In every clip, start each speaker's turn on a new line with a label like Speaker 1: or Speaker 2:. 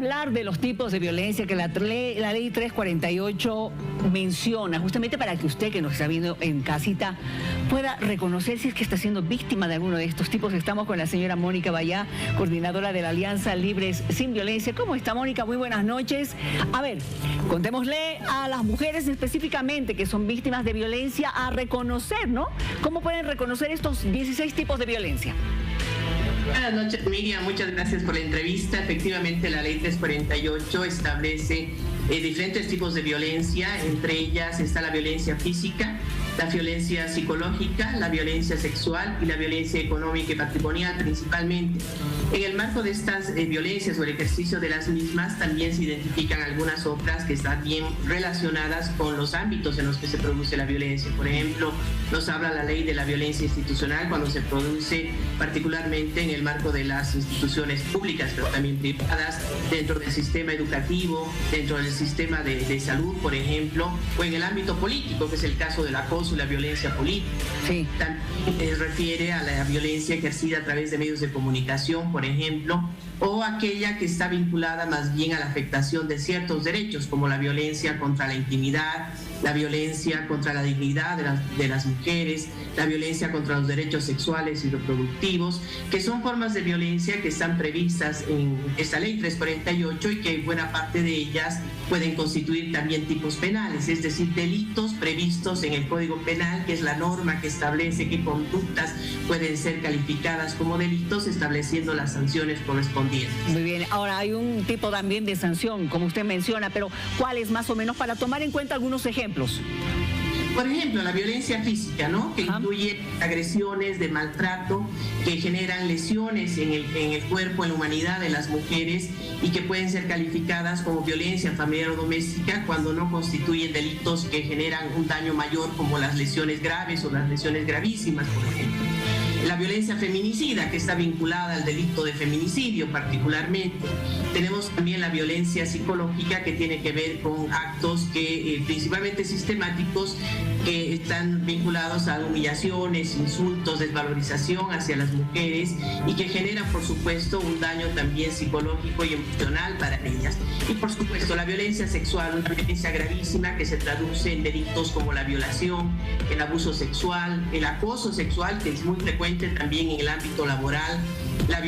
Speaker 1: hablar de los tipos de violencia que la ley 348 menciona, justamente para que usted que nos está viendo en casita pueda reconocer si es que está siendo víctima de alguno de estos tipos. Estamos con la señora Mónica Bayá, coordinadora de la Alianza Libres Sin Violencia. ¿Cómo está, Mónica? Muy buenas noches. A ver, contémosle a las mujeres específicamente que son víctimas de violencia a reconocer, ¿no? ¿Cómo pueden reconocer estos 16 tipos de violencia?
Speaker 2: Buenas noches, Miriam. Muchas gracias por la entrevista. Efectivamente, la ley 348 establece diferentes tipos de violencia. Entre ellas está la violencia física, la violencia psicológica, la violencia sexual y la violencia económica y patrimonial principalmente. En el marco de estas violencias o el ejercicio de las mismas también se identifican algunas otras que están bien relacionadas con los ámbitos en los que se produce la violencia. Por ejemplo, nos habla la ley de la violencia institucional cuando se produce particularmente en el marco de las instituciones públicas, pero también privadas, dentro del sistema educativo, dentro del sistema de salud, por ejemplo, o en el ámbito político, que es el caso del acoso y la violencia política.
Speaker 1: Sí.
Speaker 2: También refiere a la violencia ejercida a través de medios de comunicación, por ejemplo, o aquella que está vinculada más bien a la afectación de ciertos derechos, como la violencia contra la intimidad, la violencia contra la dignidad de las mujeres, la violencia contra los derechos sexuales y reproductivos, que son formas de violencia que están previstas en esta ley 348 y que buena parte de ellas pueden constituir también tipos penales, es decir, delitos previstos en el Código Penal, que es la norma que establece qué conductas pueden ser calificadas como delitos, estableciendo las sanciones correspondientes.
Speaker 1: Muy bien, ahora hay un tipo también de sanción, como usted menciona, pero ¿cuál es más o menos para tomar en cuenta algunos ejemplos?
Speaker 2: Por ejemplo, la violencia física, ¿no? Que incluye agresiones de maltrato que generan lesiones en el cuerpo, en la humanidad de las mujeres y que pueden ser calificadas como violencia familiar o doméstica cuando no constituyen delitos que generan un daño mayor, como las lesiones graves o las lesiones gravísimas, por ejemplo. La violencia feminicida, que está vinculada al delito de feminicidio particularmente. Tenemos también la violencia psicológica, que tiene que ver con actos que principalmente sistemáticos, que están vinculados a humillaciones, insultos, desvalorización hacia las mujeres y que generan, por supuesto, un daño también psicológico y emocional para ellas. Y, por supuesto, la violencia sexual, una violencia gravísima que se traduce en delitos como la violación, el abuso sexual, el acoso sexual, que es muy frecuente también en el ámbito laboral, la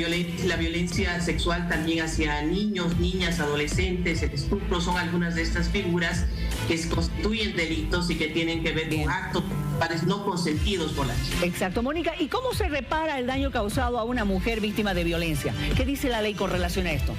Speaker 2: violencia sexual también hacia niños, niñas, adolescentes, el estupro, son algunas de estas figuras que constituyen delitos y que tienen que ver con actos no consentidos por la chica.
Speaker 1: Exacto, Mónica. ¿Y cómo se repara el daño causado a una mujer víctima de violencia? ¿Qué dice la ley con relación a esto?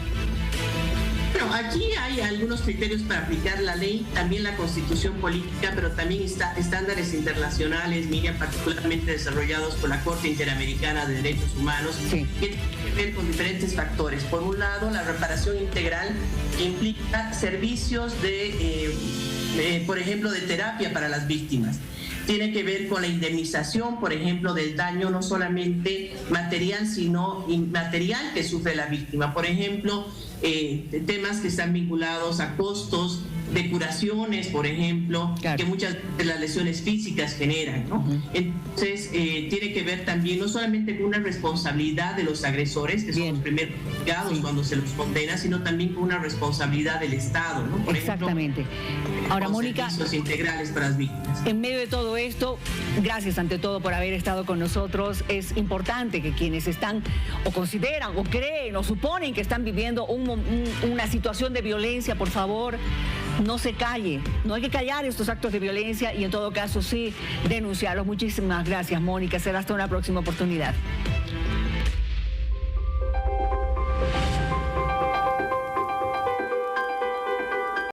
Speaker 2: Bueno, aquí hay algunos criterios para aplicar la ley, también la Constitución política, pero también estándares internacionales, Miriam, particularmente desarrollados por la Corte Interamericana de Derechos Humanos, sí, que tienen que ver con diferentes factores. Por un lado, la reparación integral, que implica servicios por ejemplo, de terapia para las víctimas. Tiene que ver con la indemnización, por ejemplo, del daño no solamente material, sino inmaterial que sufre la víctima. Por ejemplo, temas que están vinculados a costos de curaciones, por ejemplo, claro, que muchas de las lesiones físicas generan, ¿no? Entonces, tiene que ver también no solamente con una responsabilidad de los agresores, que son los primeros juzgados cuando se los condena, sino también con una responsabilidad del Estado, ¿no? Por
Speaker 1: exactamente.
Speaker 2: ejemplo,
Speaker 1: ahora, Mónica,
Speaker 2: servicios integrales para las víctimas.
Speaker 1: En medio de todo esto, gracias ante todo por haber estado con nosotros. Es importante que quienes están o consideran o creen o suponen que están viviendo una situación de violencia, por favor, no se calle. No hay que callar estos actos de violencia y en todo caso sí denunciarlos. Muchísimas gracias, Mónica. Será hasta una próxima oportunidad.